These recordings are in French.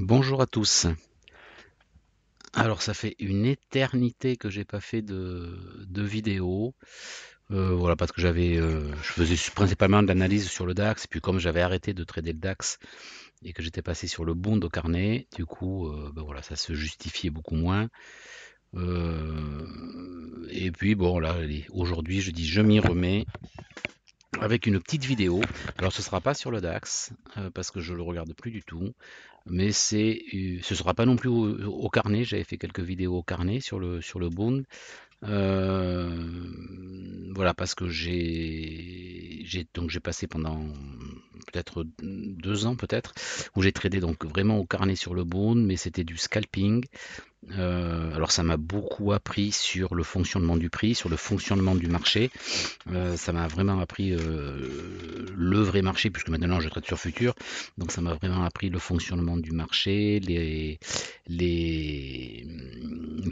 Bonjour à tous. Alors ça fait une éternité que j'ai pas fait de vidéo. Voilà parce que je faisais principalement de l'analyse sur le DAX et puis comme j'avais arrêté de trader le DAX et que j'étais passé sur le Bund au carnet, du coup, ben voilà, ça se justifiait beaucoup moins. Et puis bon là, allez, aujourd'hui je dis je m'y remets avec une petite vidéo. Alors ce sera pas sur le DAX parce que je le regarde plus du tout. Mais ce sera pas non plus au carnet. J'avais fait quelques vidéos au carnet sur le Bund. Voilà, parce que j'ai passé pendant peut-être 2 ans peut-être où j'ai tradé donc vraiment au carnet sur le Bund, mais c'était du scalping. Alors ça m'a beaucoup appris sur le fonctionnement du prix, sur le fonctionnement du marché. Ça m'a vraiment appris le vrai marché, puisque maintenant je traite sur futur. Donc ça m'a vraiment appris le fonctionnement du marché, les, les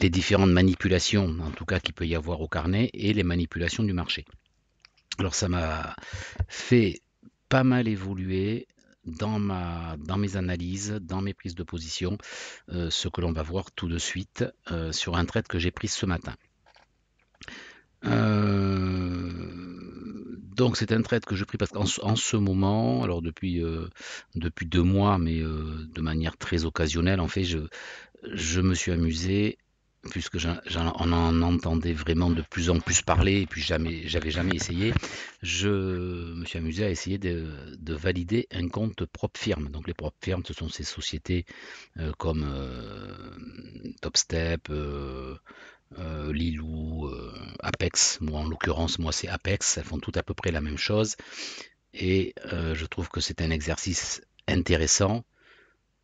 différentes manipulations, en tout cas qu'il peut y avoir au carnet, et les manipulations du marché. Alors ça m'a fait pas mal évoluer dans mes analyses, dans mes prises de position, ce que l'on va voir tout de suite sur un trade que j'ai pris ce matin. Donc c'est un trade que je pris parce qu'en ce moment, alors depuis 2 mois, mais de manière très occasionnelle, en fait, je me suis amusé, puisque on en entendait vraiment de plus en plus parler, et puis j'avais jamais essayé, je me suis amusé à essayer de valider un compte propre firme. Donc les propres firmes, ce sont ces sociétés comme Topstep, Lilou, Apex. Moi, en l'occurrence, moi, c'est Apex. Elles font toutes à peu près la même chose. Et je trouve que c'est un exercice intéressant.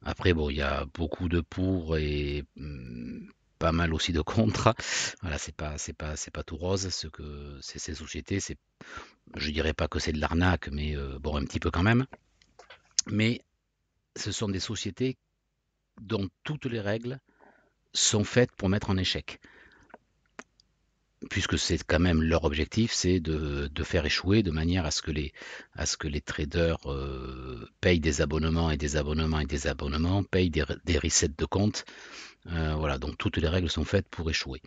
Après, bon, il y a beaucoup de pour et pas mal aussi de contre. Voilà, c'est pas tout rose. Ces sociétés, je dirais pas que c'est de l'arnaque, mais bon, un petit peu quand même. Mais ce sont des sociétés dont toutes les règles sont faites pour mettre en échec. Puisque c'est quand même leur objectif, c'est de faire échouer de manière à ce que les traders payent des abonnements et des abonnements et des abonnements, payent des resets de compte. Voilà, donc toutes les règles sont faites pour échouer.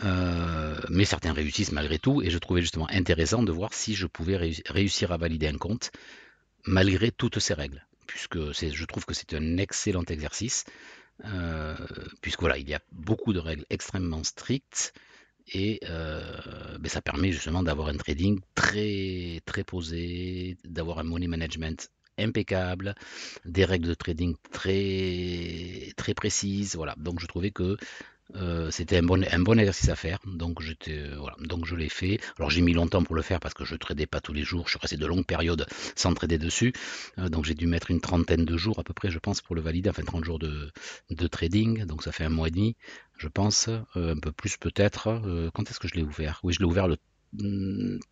Mais certains réussissent malgré tout, et je trouvais justement intéressant de voir si je pouvais réussir à valider un compte malgré toutes ces règles, puisque je trouve que c'est un excellent exercice, puisque voilà, il y a beaucoup de règles extrêmement strictes. Et ben, ça permet justement d'avoir un trading très, très posé, d'avoir un money management impeccable, des règles de trading très, très précises. Voilà. Donc je trouvais que c'était un bon exercice à faire. Donc voilà. Donc je l'ai fait. Alors j'ai mis longtemps pour le faire parce que je ne tradais pas tous les jours. Je suis resté de longues périodes sans trader dessus. Donc j'ai dû mettre une trentaine de jours à peu près, je pense, pour le valider. Enfin 30 jours de trading. Donc ça fait un mois et demi, je pense. Un peu plus peut-être. Quand est-ce que je l'ai ouvert? Oui, je l'ai ouvert le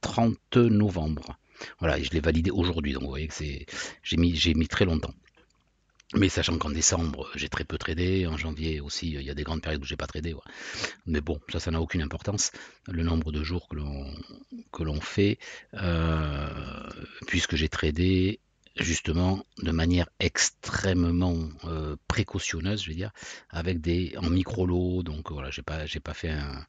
30 novembre. Voilà, et je l'ai validé aujourd'hui. Donc vous voyez que j'ai mis très longtemps. Mais sachant qu'en décembre, j'ai très peu tradé, en janvier aussi, il y a des grandes périodes où j'ai pas tradé. Ouais. Mais bon, ça n'a aucune importance, le nombre de jours que l'on fait, puisque j'ai tradé justement de manière extrêmement précautionneuse, je veux dire, en micro lots. Donc voilà, j'ai pas fait un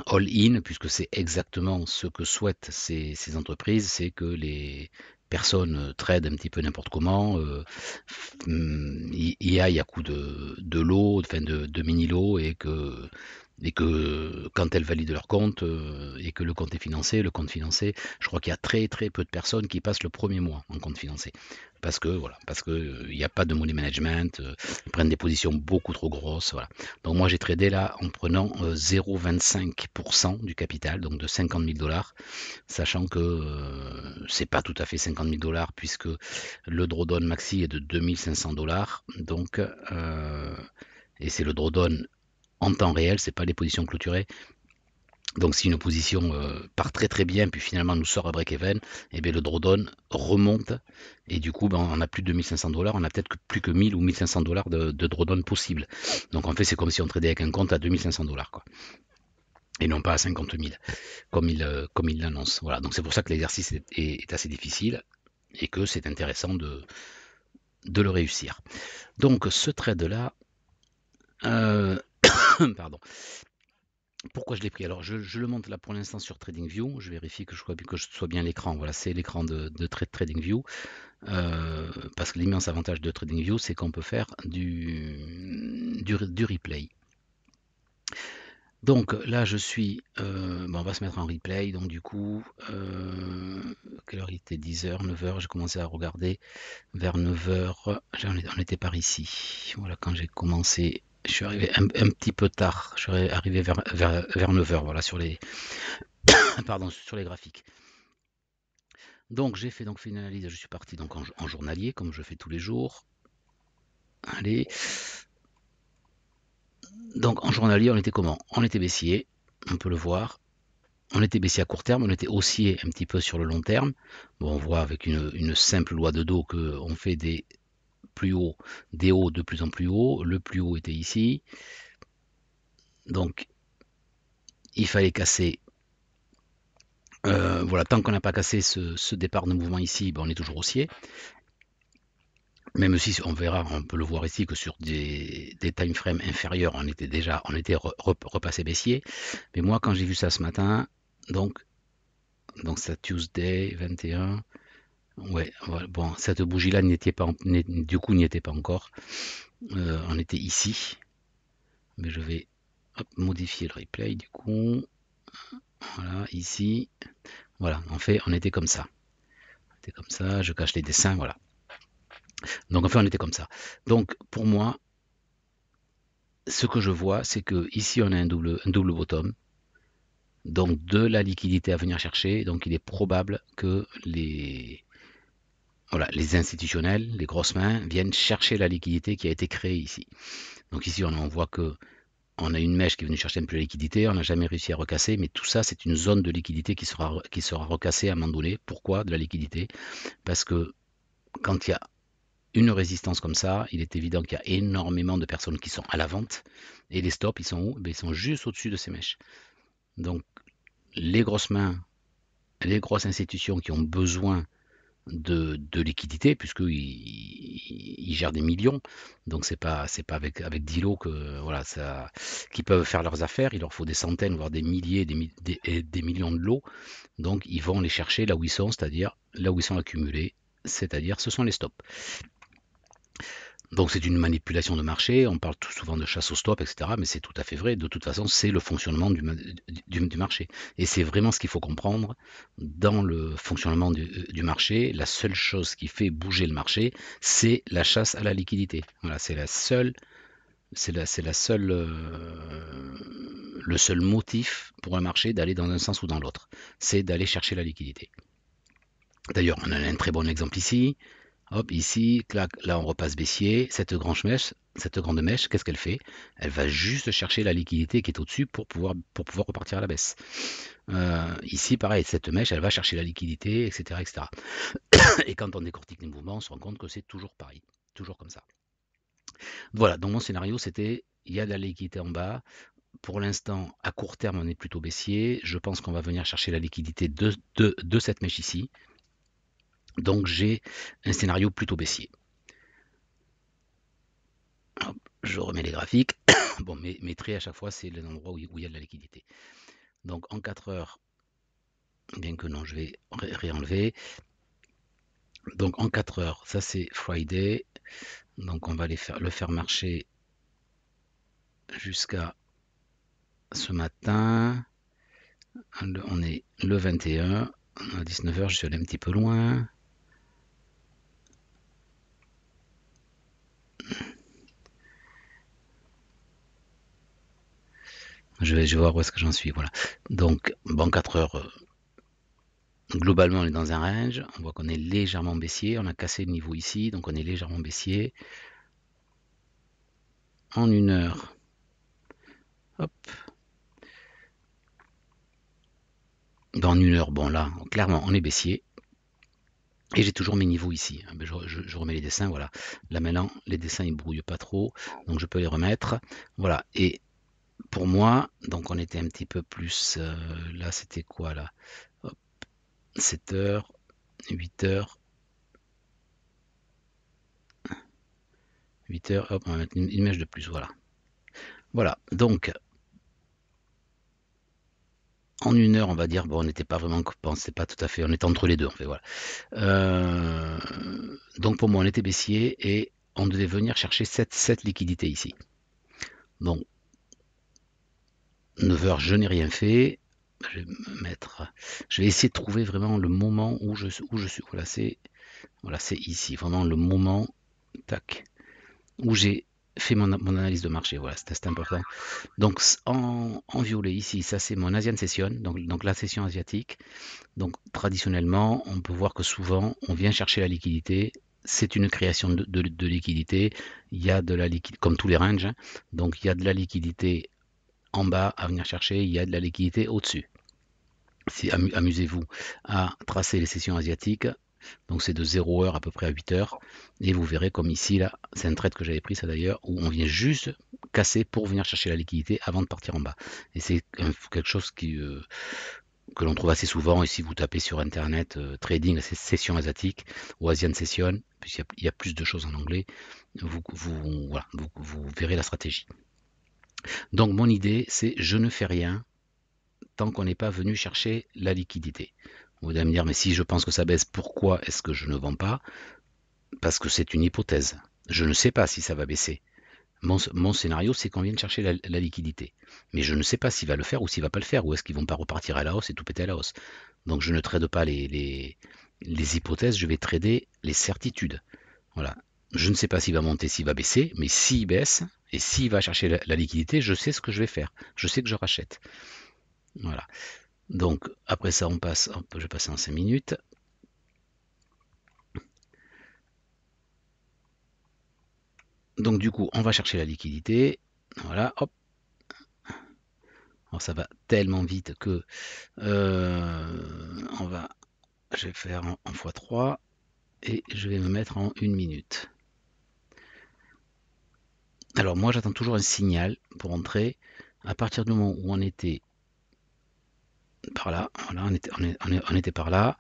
all-in, puisque c'est exactement ce que souhaitent ces entreprises, c'est que les personnes tradent un petit peu n'importe comment, y aillent à coup de lots, enfin de mini-lots, et que quand elles valident leur compte et que le compte financé, je crois qu'il y a très très peu de personnes qui passent le premier mois en compte financé. Parce que voilà, parce que il n'y a pas de money management, ils prennent des positions beaucoup trop grosses, voilà. Donc moi j'ai tradé là en prenant 0,25% du capital, donc de 50 000 dollars, sachant que c'est pas tout à fait 50 000 dollars puisque le drawdown maxi est de 2500 dollars, donc et c'est le drawdown en temps réel, c'est pas les positions clôturées. Donc si une position part très très bien, puis finalement nous sort à break-even, et bien le drawdown remonte, et du coup ben, on a plus de 2500 dollars, on a peut-être plus que 1000 ou 1500 dollars de drawdown possible. Donc en fait c'est comme si on tradait avec un compte à 2500 dollars, quoi. Et non pas à 50 000, comme il l'annonce. Voilà, donc c'est pour ça que l'exercice est assez difficile, et que c'est intéressant le réussir. Donc ce trade-là, pardon. Pourquoi je l'ai pris? Alors je le monte là pour l'instant sur TradingView. Je vérifie que je sois bien l'écran. Voilà, c'est l'écran de TradingView. Parce que l'immense avantage de TradingView, c'est qu'on peut faire du replay. Donc là, je suis. Bon, on va se mettre en replay. Donc du coup, quelle heure il était? 10h, 9h. J'ai commencé à regarder vers 9h. On était par ici. Voilà, quand j'ai commencé. Je suis arrivé un petit peu tard. Je suis arrivé vers 9h. Voilà, sur les, pardon, sur les graphiques. Donc j'ai fait une analyse. Je suis parti donc en journalier, comme je fais tous les jours. Allez. Donc en journalier, on était comment? On était baissier, on peut le voir. On était baissier à court terme, on était haussier un petit peu sur le long terme. Bon, on voit avec une simple loi de dos qu'on fait des plus hauts, des hauts de plus en plus hauts. Le plus haut était ici. Donc il fallait casser. Voilà, tant qu'on n'a pas cassé ce départ de mouvement ici, ben on est toujours haussier. Même si on verra, on peut le voir ici que sur des time frames inférieurs, on était repassé baissier. Mais moi, quand j'ai vu ça ce matin, donc c'est Tuesday 21. Ouais, voilà. Bon, cette bougie-là n'y était pas, du coup, n'y était pas encore. On était ici, mais je vais modifier le replay du coup. Voilà, ici. Voilà, en fait, on était comme ça. On était comme ça, je cache les dessins, voilà. Donc en fait, on était comme ça. Donc pour moi, ce que je vois, c'est que ici, on a un double bottom. Donc de la liquidité à venir chercher. Donc il est probable que les institutionnels, les grosses mains, viennent chercher la liquidité qui a été créée ici. Donc ici, on voit que on a une mèche qui est venue chercher un peu de liquidité, on n'a jamais réussi à recasser, mais tout ça, c'est une zone de liquidité qui sera recassée à un moment donné. Pourquoi de la liquidité? Parce que quand il y a une résistance comme ça, il est évident qu'il y a énormément de personnes qui sont à la vente, et les stops, ils sont où? Ils sont juste au-dessus de ces mèches. Donc les grosses mains, les grosses institutions qui ont besoin de liquidité, puisqu'ils gèrent des millions. Donc c'est pas avec 10 lots qu'ils peuvent faire leurs affaires. Il leur faut des centaines, voire des milliers, des millions de lots. Donc ils vont les chercher là où ils sont, c'est-à-dire là où ils sont accumulés, c'est-à-dire ce sont les stops. Donc c'est une manipulation de marché, on parle tout souvent de chasse au stop, etc. Mais c'est tout à fait vrai, de toute façon c'est le fonctionnement du marché. Et c'est vraiment ce qu'il faut comprendre dans le fonctionnement du marché. La seule chose qui fait bouger le marché, c'est la chasse à la liquidité. Voilà, le seul motif pour un marché d'aller dans un sens ou dans l'autre. C'est d'aller chercher la liquidité. D'ailleurs, on a un très bon exemple ici. Hop, ici, clac, là on repasse baissier. Cette grande mèche, qu'est-ce qu'elle fait? Elle va juste chercher la liquidité qui est au-dessus pour pouvoir repartir à la baisse. Ici, pareil, cette mèche, elle va chercher la liquidité, etc., etc. Et quand on décortique les mouvements, on se rend compte que c'est toujours pareil, toujours comme ça. Voilà, donc mon scénario, c'était, il y a de la liquidité en bas. Pour l'instant, à court terme, on est plutôt baissier. Je pense qu'on va venir chercher la liquidité de cette mèche ici. Donc j'ai un scénario plutôt baissier. Hop, je remets les graphiques. Bon, mes traits à chaque fois, c'est l'endroit où il y a de la liquidité. Donc en 4 heures, bien que non, je vais réenlever. Donc en 4 heures, ça c'est Friday. Donc on va le faire marcher jusqu'à ce matin. On est le 21. À 19 heures, je suis allé un petit peu loin. Je vais voir où est-ce que j'en suis. Voilà. Donc, bon, 4 heures, globalement, on est dans un range. On voit qu'on est légèrement baissier. On a cassé le niveau ici, donc on est légèrement baissier. En 1 heure, hop. Dans 1 heure, bon là, clairement, on est baissier. Et j'ai toujours mes niveaux ici. Je remets les dessins, voilà. Là maintenant, les dessins ils brouillent pas trop, donc je peux les remettre. Voilà. Et pour moi, donc on était un petit peu plus. Là, c'était quoi là? Hop, 7 heures, 8 heures. 8 heures, hop, on va mettre une mèche de plus, voilà. Voilà, donc en 1 heure, on va dire, bon, on n'était pas vraiment, bon, c'est pas tout à fait, on était entre les deux, en fait, voilà. Donc pour moi, on était baissier et on devait venir chercher cette liquidité ici. Donc 9 heures, je n'ai rien fait. Je vais me mettre, je vais essayer de trouver vraiment le moment où je suis. Voilà, c'est ici, vraiment le moment, tac, où j'ai fait mon analyse de marché. Voilà, c'était important. Donc en violet ici, ça c'est mon Asian Session, donc la session asiatique. Donc traditionnellement, on peut voir que souvent, on vient chercher la liquidité. C'est une création de liquidité. Il y a de la liquidité, comme tous les ranges, hein. Donc il y a de la liquidité en bas à venir chercher, il y a de la liquidité au-dessus. Si, amusez-vous à tracer les sessions asiatiques. Donc c'est de 0 heure à peu près à 8 heures. Et vous verrez comme ici, là, c'est un trade que j'avais pris ça d'ailleurs, où on vient juste casser pour venir chercher la liquidité avant de partir en bas. Et c'est quelque chose que l'on trouve assez souvent. Et si vous tapez sur internet trading session asiatique ou Asian Session, puisqu'il y a plus de choses en anglais, voilà, vous verrez la stratégie. Donc mon idée, c'est je ne fais rien tant qu'on n'est pas venu chercher la liquidité. Vous allez me dire, mais si je pense que ça baisse, pourquoi est-ce que je ne vends pas? Parce que c'est une hypothèse. Je ne sais pas si ça va baisser. Mon scénario, c'est qu'on vienne chercher la liquidité. Mais je ne sais pas s'il va le faire ou s'il ne va pas le faire, ou est-ce qu'ils vont pas repartir à la hausse et tout péter à la hausse. Donc je ne trade pas les hypothèses, je vais trader les certitudes. Voilà. Je ne sais pas s'il va monter, s'il va baisser, mais s'il baisse et s'il va chercher la liquidité, je sais ce que je vais faire. Je sais que je rachète. Voilà. Donc après ça, on passe, je vais passer en 5 minutes. Donc du coup, on va chercher la liquidité. Voilà, hop. Alors ça va tellement vite que je vais faire en x3 et je vais me mettre en 1 minute. Alors moi, j'attends toujours un signal pour entrer. À partir du moment où on était par là, voilà, on était par là.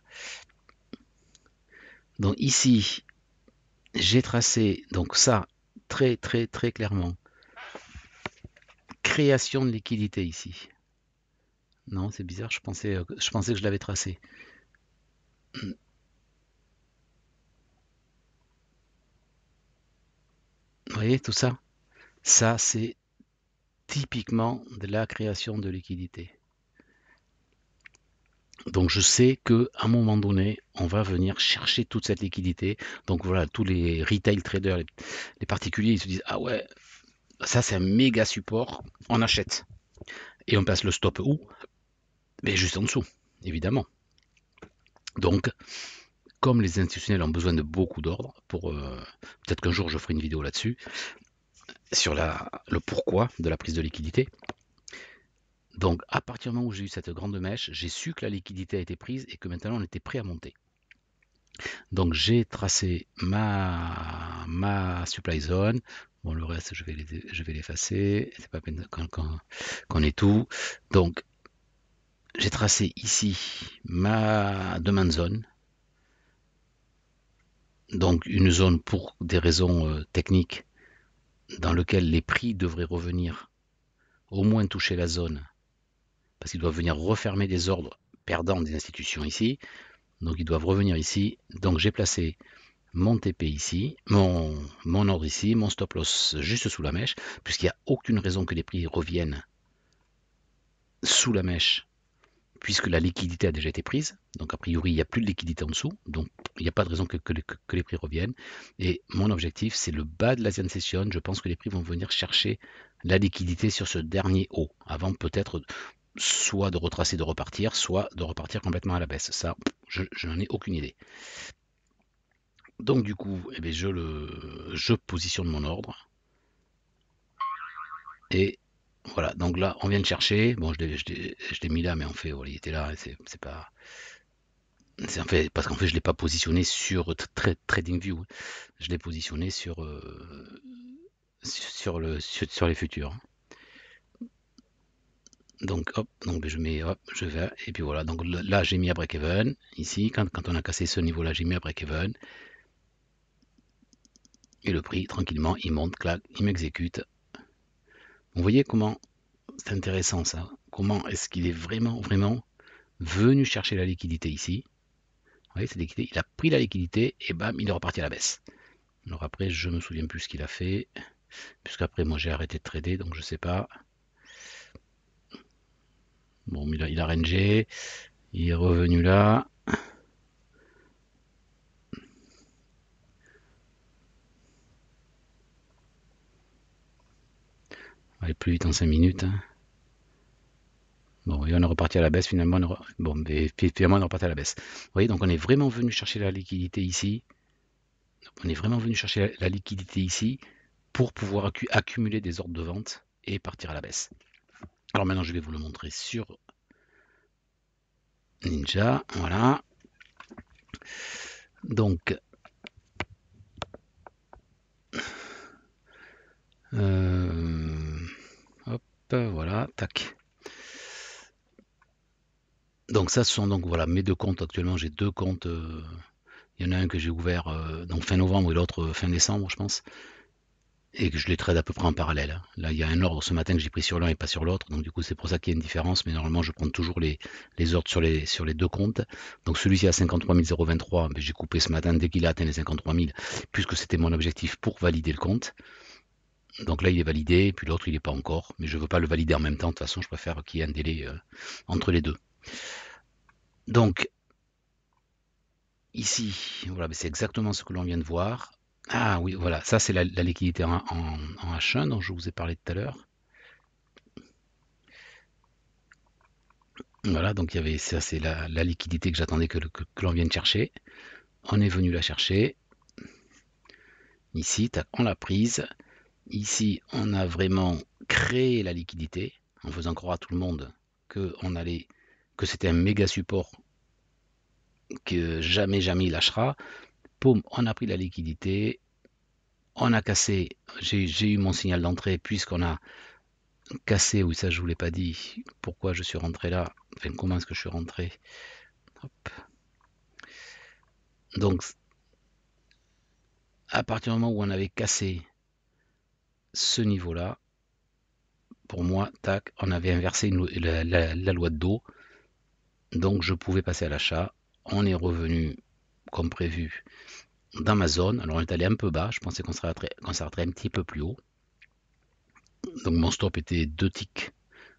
Donc ici, j'ai tracé donc ça très très très clairement. Création de liquidité ici. Non, c'est bizarre, je pensais que je l'avais tracé. Vous voyez tout ça? Ça, c'est typiquement de la création de liquidité. Donc je sais que à un moment donné, on va venir chercher toute cette liquidité. Donc voilà, tous les retail traders, les particuliers, ils se disent ah ouais, ça c'est un méga support, on achète. Et on passe le stop où? Mais juste en dessous, évidemment. Donc, comme les institutionnels ont besoin de beaucoup d'ordre, peut-être qu'un jour je ferai une vidéo là-dessus, sur le pourquoi de la prise de liquidité. Donc, à partir du moment où j'ai eu cette grande mèche, j'ai su que la liquidité a été prise et que maintenant on était prêt à monter. Donc, j'ai tracé ma supply zone. Bon, le reste, je vais l'effacer. C'est pas peine qu'on ait tout. Donc, j'ai tracé ici ma demande zone. Donc, une zone pour des raisons techniques dans lequel les prix devraient revenir, au moins toucher la zone, parce qu'ils doivent venir refermer des ordres perdants des institutions ici. Donc ils doivent revenir ici. Donc j'ai placé mon TP ici, mon ordre ici, mon stop loss juste sous la mèche, puisqu'il n'y a aucune raison que les prix reviennent sous la mèche, puisque la liquidité a déjà été prise. Donc a priori, il n'y a plus de liquidité en dessous. Donc il n'y a pas de raison que les prix reviennent. Et mon objectif, c'est le bas de l'Asian Session. Je pense que les prix vont venir chercher la liquidité sur ce dernier haut, avant peut-être soit de retracer, de repartir, soit de repartir complètement à la baisse. Ça, je n'en ai aucune idée. Donc du coup, eh bien, je positionne mon ordre. Et voilà, donc là, on vient de chercher. Bon, je l'ai mis là, mais en fait, voilà, il était là. C'est pas. C'est en fait, parce qu'en fait, je ne l'ai pas positionné sur TradingView. Je l'ai positionné sur les futurs. Donc hop, donc je mets, hop, je vais, et puis voilà. Donc là, j'ai mis à break even. Ici, quand on a cassé ce niveau-là, j'ai mis à break even. Et le prix, tranquillement, il monte, clac, il m'exécute. Vous voyez comment c'est intéressant ça. Comment est-ce qu'il est vraiment, vraiment venu chercher la liquidité ici. Vous voyez, cette liquidité, il a pris la liquidité et bam, il est reparti à la baisse. Alors après, je me souviens plus ce qu'il a fait, puisqu'après, moi, j'ai arrêté de trader, donc je sais pas. Bon, il a rangé, il est revenu là. On va aller plus vite en 5 minutes. Hein. Bon, et on est reparti à la baisse finalement. Bon, mais finalement, on est reparti à la baisse. Vous voyez, donc on est vraiment venu chercher la liquidité ici. On est vraiment venu chercher la liquidité ici pour pouvoir accumuler des ordres de vente et partir à la baisse. Alors maintenant, je vais vous le montrer sur Ninja. Voilà. Donc, hop, voilà, tac. Donc ça, ce sont donc voilà mes deux comptes actuellement. J'ai deux comptes. Il y en a un que j'ai ouvert donc fin novembre et l'autre fin décembre, je pense. Et que je les trade à peu près en parallèle. Hein. Là, il y a un ordre ce matin que j'ai pris sur l'un et pas sur l'autre. Donc du coup, c'est pour ça qu'il y a une différence. Mais normalement, je prends toujours les ordres sur les deux comptes. Donc celui-ci à 53 023, ben, j'ai coupé ce matin dès qu'il a atteint les 53 000, puisque c'était mon objectif pour valider le compte. Donc là, il est validé, et puis l'autre, il n'est pas encore. Mais je ne veux pas le valider en même temps. De toute façon, je préfère qu'il y ait un délai entre les deux. Donc, ici, voilà, c'est exactement ce que l'on vient de voir. Ah oui, voilà, ça c'est la liquidité en H1 dont je vous ai parlé tout à l'heure. Voilà, donc il y avait ça, c'est la liquidité que j'attendais que l'on vienne chercher. On est venu la chercher. Ici, on l'a prise. Ici, on a vraiment créé la liquidité en faisant croire à tout le monde que c'était un méga support que jamais il lâchera. Poum, on a pris la liquidité, on a cassé. J'ai eu mon signal d'entrée puisqu'on a cassé. Oui, ça je vous l'ai pas dit. Pourquoi je suis rentré là? Enfin, comment est-ce que je suis rentré? Hop. Donc, à partir du moment où on avait cassé ce niveau-là, pour moi, tac, on avait inversé la loi de dos, donc je pouvais passer à l'achat. On est revenu comme prévu dans ma zone. Alors on est allé un peu bas, je pensais qu'on s'arrêterait un petit peu plus haut. Donc mon stop était deux ticks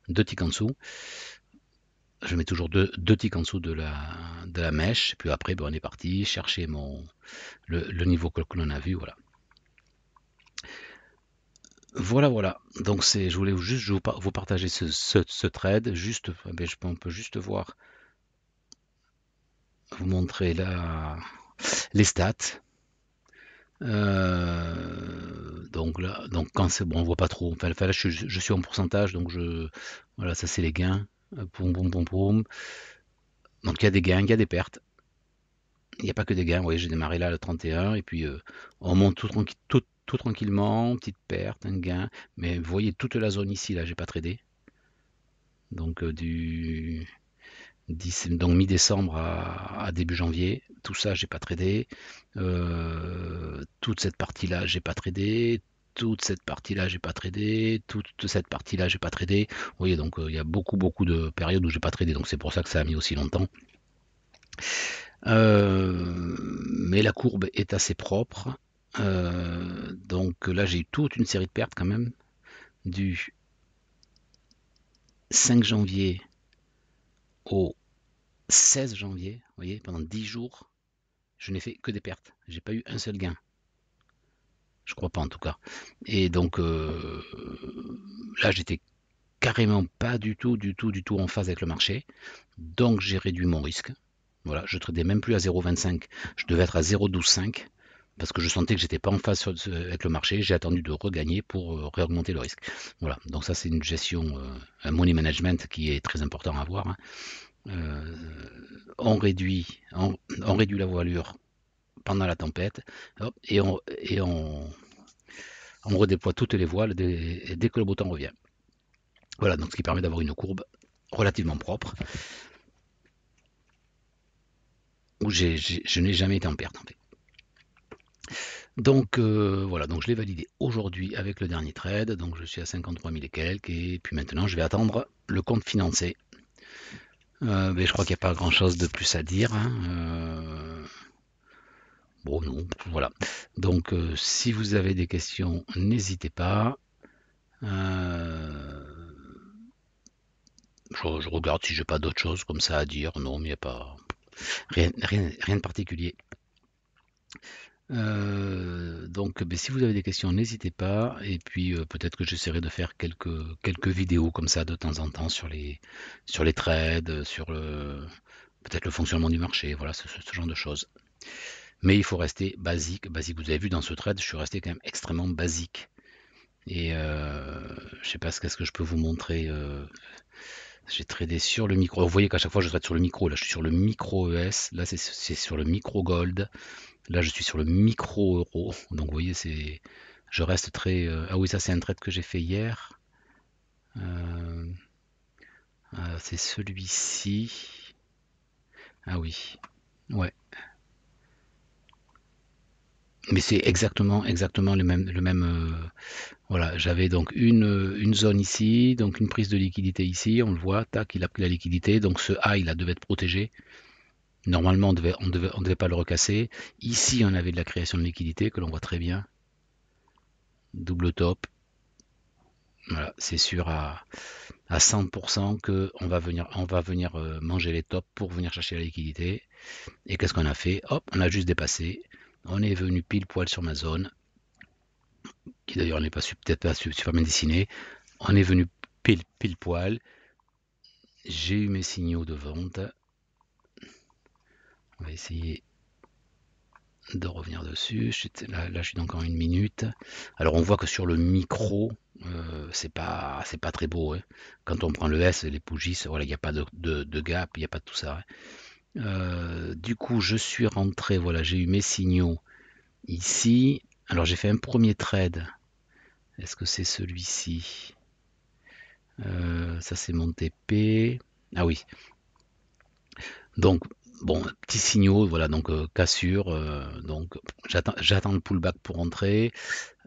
en dessous. Je mets toujours deux ticks en dessous de la mèche. Puis après, ben, on est parti chercher le niveau que l'on a vu. Voilà. Voilà. Donc je voulais juste vous partager ce trade. Juste, ben, on peut juste voir, vous montrer les stats. Donc là, quand c'est bon, on voit pas trop. Enfin, là, je suis en pourcentage, donc voilà, ça c'est les gains. Poum, poum, poum, poum. Donc il y a des gains, il y a des pertes. Il n'y a pas que des gains. Vous voyez, j'ai démarré là le 31 et puis on monte tout tranquillement, petite perte, un gain. Mais vous voyez toute la zone ici, là, j'ai pas tradé. Donc donc mi-décembre à début janvier, tout ça j'ai pas tradé. Toute cette partie-là j'ai pas tradé. Toute cette partie-là j'ai pas tradé. Toute cette partie-là j'ai pas tradé. Vous voyez, donc il y a beaucoup de périodes où j'ai pas tradé. Donc c'est pour ça que ça a mis aussi longtemps. Mais la courbe est assez propre. Donc là j'ai eu toute une série de pertes quand même. Du 5 janvier au 16 janvier, vous voyez, pendant 10 jours, je n'ai fait que des pertes. J'ai pas eu un seul gain. Je crois pas en tout cas. Et donc là, j'étais carrément pas du tout en phase avec le marché. Donc j'ai réduit mon risque. Voilà, je tradais même plus à 0,25. Je devais être à 0,125 parce que je sentais que j'étais pas en phase avec le marché. J'ai attendu de regagner pour réaugmenter le risque. Voilà, donc ça c'est une gestion, un money management qui est très important à avoir. Hein. On réduit la voilure pendant la tempête, hop, et on redéploie toutes les voiles dès que le beau temps revient. Voilà, donc ce qui permet d'avoir une courbe relativement propre, où je n'ai jamais été en perte en fait. Donc voilà, donc je l'ai validé aujourd'hui avec le dernier trade, donc je suis à 53 000 et quelques, et puis maintenant je vais attendre le compte financé. Mais je crois qu'il n'y a pas grand chose de plus à dire, hein. Bon, non, voilà. Donc si vous avez des questions, n'hésitez pas. Euh, je regarde si j'ai pas d'autres choses comme ça à dire. Non, mais il n'y a pas rien de particulier. Donc, ben, si vous avez des questions, n'hésitez pas. Et puis, peut-être que j'essaierai de faire quelques vidéos comme ça de temps en temps sur les trades, peut-être le fonctionnement du marché, voilà, ce genre de choses. Mais il faut rester basique. Basique, vous avez vu dans ce trade, je suis resté quand même extrêmement basique. Et je sais pas qu'est-ce que je peux vous montrer. J'ai tradé sur le micro. Vous voyez qu'à chaque fois je trade sur le micro. Là, je suis sur le micro ES. Là, c'est sur le micro gold. Là, je suis sur le micro euro. Donc, vous voyez, je reste très. Ah oui, ça, c'est un trade que j'ai fait hier. Euh, c'est celui-ci. Ah oui. Ouais. Mais c'est exactement le même. Voilà, j'avais donc une zone ici, donc une prise de liquidité ici. On le voit. Tac, il a pris la liquidité. Donc, ce A, il devait être protégé. Normalement, on devait pas le recasser. Ici, on avait de la création de liquidité que l'on voit très bien. Double top. Voilà, c'est sûr à 100% que on va venir manger les tops pour venir chercher la liquidité. Et qu'est-ce qu'on a fait? Hop, on a juste dépassé. On est venu pile poil sur ma zone, qui d'ailleurs n'est pas peut-être pas super bien dessinée. On est venu pile poil. J'ai eu mes signaux de vente. On va essayer de revenir dessus. Là, je suis dans encore une minute. Alors on voit que sur le micro, c'est pas très beau, hein. Quand on prend le S, les bougies, voilà, il n'y a pas de gap, il n'y a pas de tout ça, hein. Du coup, je suis rentré, voilà, j'ai eu mes signaux ici. Alors j'ai fait un premier trade. Est-ce que c'est celui-ci? Ça c'est mon TP. Ah oui. Donc bon, petits signaux, voilà, donc cassure. Donc j'attends le pullback pour rentrer.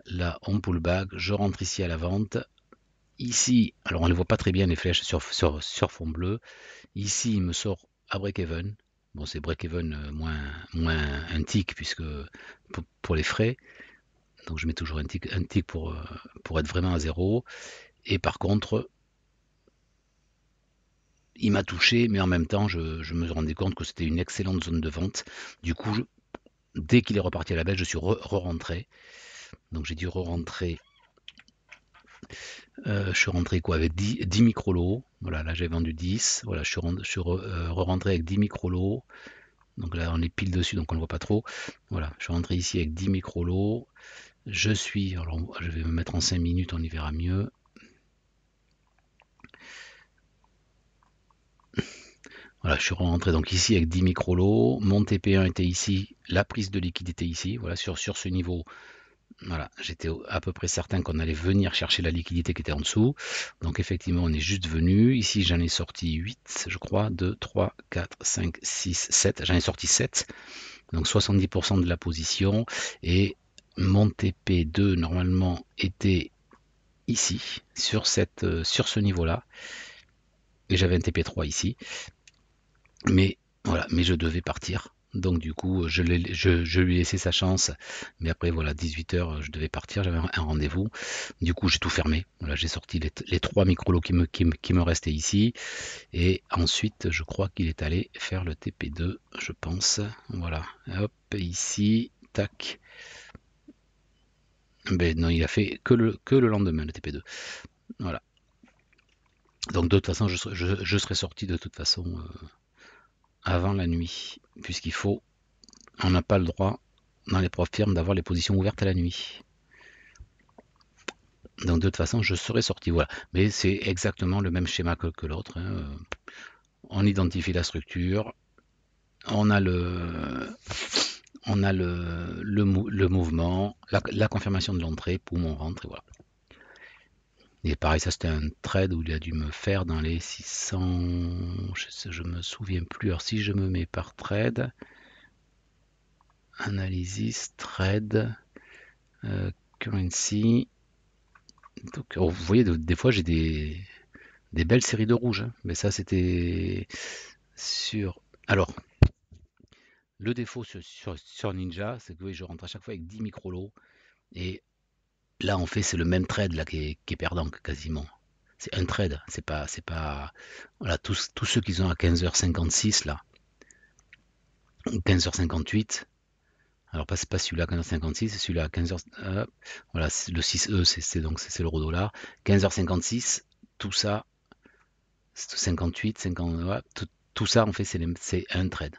Là, on pullback, je rentre ici à la vente. Ici, alors on ne voit pas très bien les flèches sur fond bleu. Ici, il me sort à break-even. Bon, c'est break-even moins un tick puisque pour les frais. Donc je mets toujours un tick pour être vraiment à zéro. Et par contre, il m'a touché, mais en même temps, je me rendais compte que c'était une excellente zone de vente. Du coup, dès qu'il est reparti à la baisse, je suis re-rentré. Donc j'ai dû re-rentrer. Je suis rentré quoi avec 10 micro-lots. Voilà, là j'ai vendu 10. Voilà, je suis re-rentré avec 10 micro-lots. Donc là on est pile dessus, donc on ne voit pas trop. Voilà, je suis rentré ici avec 10 micro-lots. Alors je vais me mettre en 5 minutes, on y verra mieux. Voilà, je suis rentré donc ici avec 10 micro-lots. Mon TP1 était ici, la prise de liquidité ici. Voilà, sur ce niveau, voilà, j'étais à peu près certain qu'on allait venir chercher la liquidité qui était en dessous. Donc effectivement, on est juste venu. Ici, j'en ai sorti 8, je crois. 2, 3, 4, 5, 6, 7. J'en ai sorti 7. Donc 70% de la position. Et mon TP2, normalement, était ici, sur ce niveau-là. Et j'avais un TP3 ici. Mais voilà, mais je devais partir. Donc du coup, je lui ai laissé sa chance. Mais après, voilà, 18 h, je devais partir, j'avais un rendez-vous. Du coup, j'ai tout fermé. Voilà, j'ai sorti les 3 micro-lots qui me restaient ici. Et ensuite, je crois qu'il est allé faire le TP2, je pense. Voilà, hop, ici, tac. Ben non, il a fait que le lendemain, le TP2. Voilà. Donc de toute façon, je serais sorti de toute façon avant la nuit, puisqu'il faut on n'a pas le droit dans les profs firmes d'avoir les positions ouvertes à la nuit. Donc de toute façon, je serais sorti. Voilà. Mais c'est exactement le même schéma que l'autre, hein. On identifie la structure, on a le mouvement, la confirmation de l'entrée, poum, on rentre et voilà. Et pareil, ça c'était un trade où il a dû me faire dans les 600, je me souviens plus. Alors si je me mets par trade, analysis, trade, Currency. Donc, oh, vous voyez, des fois j'ai des belles séries de rouges, hein. Mais ça c'était sur. Alors, le défaut sur Ninja, c'est que oui, je rentre à chaque fois avec 10 micro-lots. Et là, en fait, c'est le même trade là, qui est perdant quasiment. C'est un trade, c'est pas. Voilà, tous ceux qui sont à 15h56 là, ou 15h58. Alors pas celui-là à 15h56, c'est celui-là à 15h. Voilà, le 6E, c'est donc c'est l'euro dollar. 15h56, tout ça, 58, 50, ouais, tout ça en fait c'est un trade.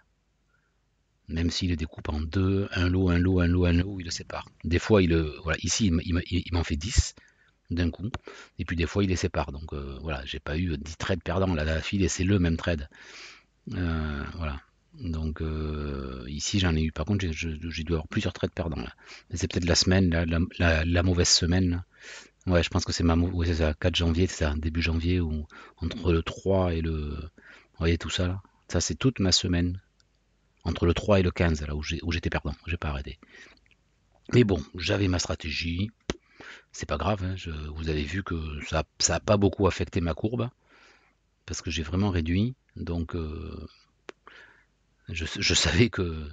Même s'il le découpe en deux, un lot, un lot, un lot, un lot, il le sépare. Des fois, voilà, ici, il m'en fait 10 d'un coup, et puis des fois, il les sépare. Donc voilà, j'ai pas eu 10 trades perdants là, la file, et c'est le même trade. Voilà. Donc ici, j'en ai eu. Par contre, j'ai dû avoir plusieurs trades perdants là. Mais c'est peut-être la semaine, la mauvaise semaine, là. Ouais, je pense que c'est ouais, c'est ça, 4 janvier, c'est ça, début janvier, ou entre le 3 et le. Vous voyez tout ça là? Ça, c'est toute ma semaine entre le 3 et le 15, là où j'étais perdant, j'ai pas arrêté. Mais bon, j'avais ma stratégie, c'est pas grave, hein, vous avez vu que ça a pas beaucoup affecté ma courbe, parce que j'ai vraiment réduit, donc je savais que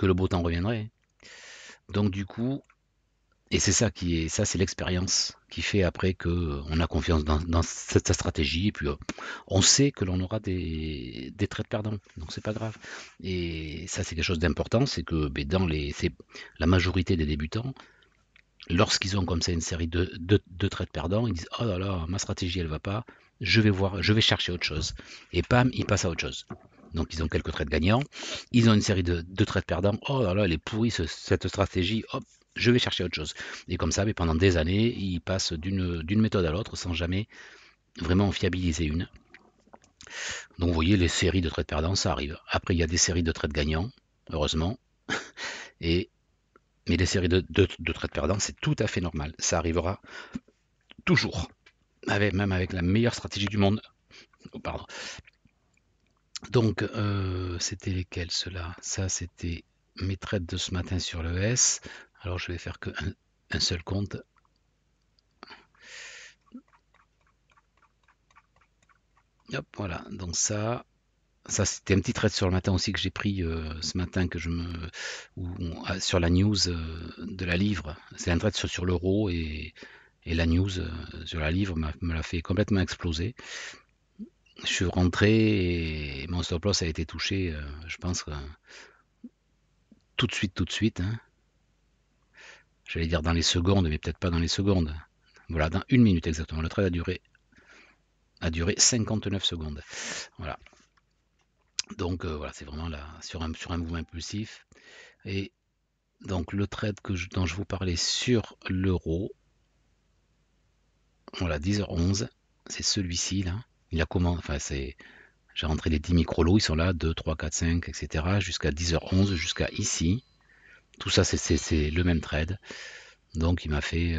le beau temps reviendrait. Donc du coup, et c'est ça ça c'est l'expérience qui fait après que on a confiance dans cette stratégie, et puis on sait que l'on aura des trades perdants, donc c'est pas grave. Et ça c'est quelque chose d'important, c'est que ben, c'est la majorité des débutants, lorsqu'ils ont comme ça une série de trades perdants, ils disent oh là là, ma stratégie elle va pas, je vais chercher autre chose. Et pam, ils passent à autre chose. Donc ils ont quelques trades gagnants, ils ont une série de trades perdants, oh là là, elle est pourrie cette stratégie, hop, je vais chercher autre chose. Et comme ça, mais pendant des années, ils passent d'une méthode à l'autre sans jamais vraiment en fiabiliser une. Donc vous voyez, les séries de trades perdants, ça arrive. Après, il y a des séries de trades gagnants, heureusement. Et mais les séries de trades perdants, c'est tout à fait normal. Ça arrivera toujours, même avec la meilleure stratégie du monde. Oh, pardon. Donc, c'était lesquels ceux-là? Ça, c'était mes trades de ce matin sur le S. Alors, je vais faire un seul compte. Hop, voilà. Donc ça c'était un petit trade sur le matin aussi que j'ai pris ce matin sur la news de la livre. C'est un trade sur l'euro et la news sur la livre me l'a fait complètement exploser. Je suis rentré et mon stop loss a été touché, je pense, tout de suite, hein. J'allais dire dans les secondes, mais peut-être pas dans les secondes. Voilà, dans une minute exactement. Le trade a duré 59 secondes. Voilà. Donc voilà, c'est vraiment là sur un mouvement impulsif. Et donc le trade dont je vous parlais sur l'euro, voilà, 10h11, c'est celui-ci là. Il a comment, enfin j'ai rentré les 10 micro-lots, ils sont là, 2, 3, 4, 5, etc. Jusqu'à 10h11, jusqu'à ici. Tout ça, c'est le même trade. Donc, il m'a fait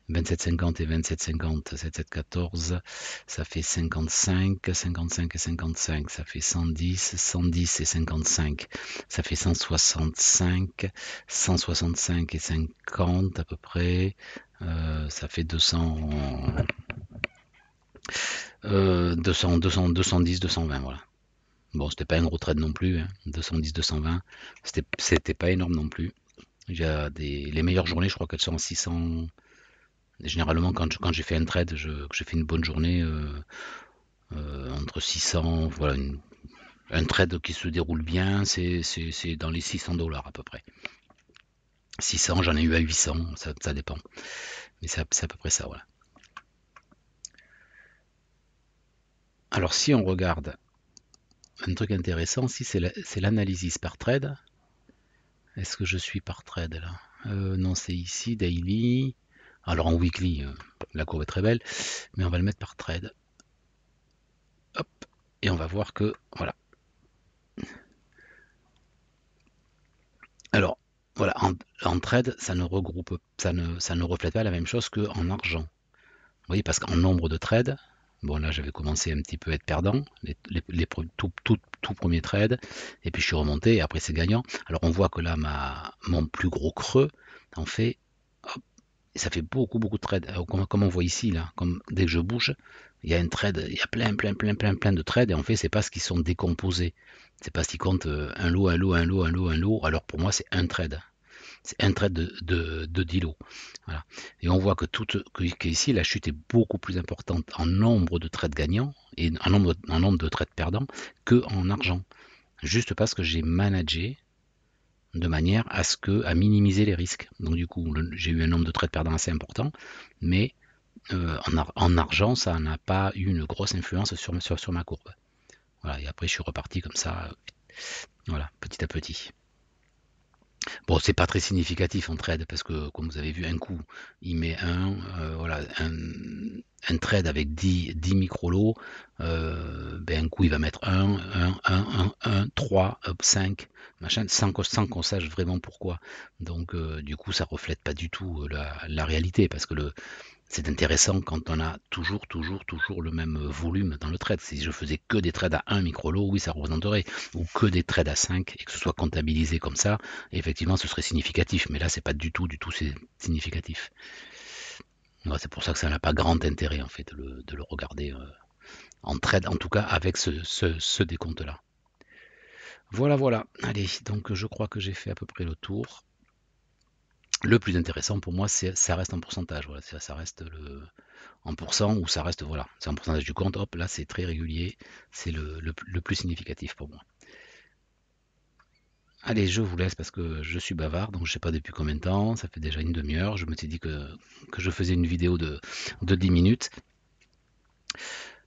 27,50 et 27,50, 7,714. Ça fait 55, 55 et 55. Ça fait 110, 110 et 55. Ça fait 165, 165 et 50 à peu près. Ça fait 200, 210, 220, voilà. Bon, c'était pas un gros trade non plus, hein. 210, 220, c'était pas énorme non plus. Les meilleures journées, je crois qu'elles sont en 600. Généralement, quand j'ai fait un trade, que j'ai fait une bonne journée, entre 600, voilà, un trade qui se déroule bien, c'est dans les 600 $ à peu près. 600, j'en ai eu à 800, ça dépend. Mais c'est à peu près ça, voilà. Alors, si on regarde un truc intéressant, si c'est l'analysis par trade. Est-ce que je suis par trade là? Non, c'est ici, daily. Alors en weekly, la courbe est très belle, mais on va le mettre par trade. Hop, et on va voir que, voilà. Alors, voilà, en trade, ça ne regroupe, ça ne reflète pas la même chose qu'en argent. Vous voyez, parce qu'en nombre de trades, Bon, là, j'avais commencé un petit peu à être perdant, tout premiers trades, et puis je suis remonté, et après c'est gagnant. Alors on voit que là, mon plus gros creux, en fait, hop, et ça fait beaucoup de trades. Comme on voit ici, là, comme dès que je bouge, il y a un trade, il y a plein de trades, et en fait, c'est parce qu'ils sont décomposés. C'est parce qu'ils comptent un lot, un lot, un lot, un lot, un lot. Alors pour moi, c'est un trade. C'est un trade de 10 lots. Voilà. Et on voit qu'ici, la chute est beaucoup plus importante en nombre de trades gagnants et en nombre de trades perdants qu'en argent. Juste parce que j'ai managé de manière à minimiser les risques. Donc du coup, j'ai eu un nombre de trades perdants assez important, mais en argent, ça n'a pas eu une grosse influence sur ma courbe. Voilà, et après, je suis reparti comme ça, voilà, petit à petit. Bon, c'est pas très significatif en trade parce que, comme vous avez vu, un coup, il met voilà, un trade avec 10 micro-lots, ben, un coup, il va mettre 3, 5, machin, sans qu'on sache vraiment pourquoi. Donc, du coup, ça reflète pas du tout la réalité parce que c'est intéressant quand on a toujours le même volume dans le trade. Si je faisais que des trades à 1 micro-lot, oui, ça représenterait, ou que des trades à 5 et que ce soit comptabilisé comme ça, effectivement, ce serait significatif. Mais là, c'est pas du tout significatif. C'est pour ça que ça n'a pas grand intérêt, en fait, de le regarder en trade, en tout cas avec ce décompte-là. Voilà. Allez, donc je crois que j'ai fait à peu près le tour. Le plus intéressant pour moi, ça reste en pourcentage. Voilà, ça reste en pourcent ou ça reste, voilà, c'est en pourcentage du compte. Hop, là, c'est très régulier. C'est le plus significatif pour moi. Allez, je vous laisse parce que je suis bavard, donc je sais pas depuis combien de temps. Ça fait déjà une demi-heure. Je me suis dit que je faisais une vidéo de 10 minutes.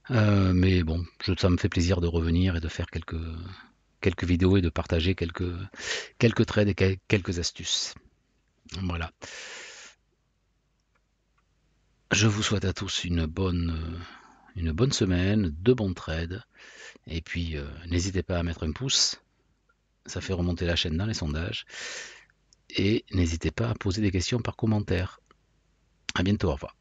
Mais bon, ça me fait plaisir de revenir et de faire quelques vidéos et de partager quelques trades et quelques astuces. Voilà. Je vous souhaite à tous une bonne semaine, de bons trades. Et puis, n'hésitez pas à mettre un pouce. Ça fait remonter la chaîne dans les sondages. Et n'hésitez pas à poser des questions par commentaire. À bientôt, au revoir.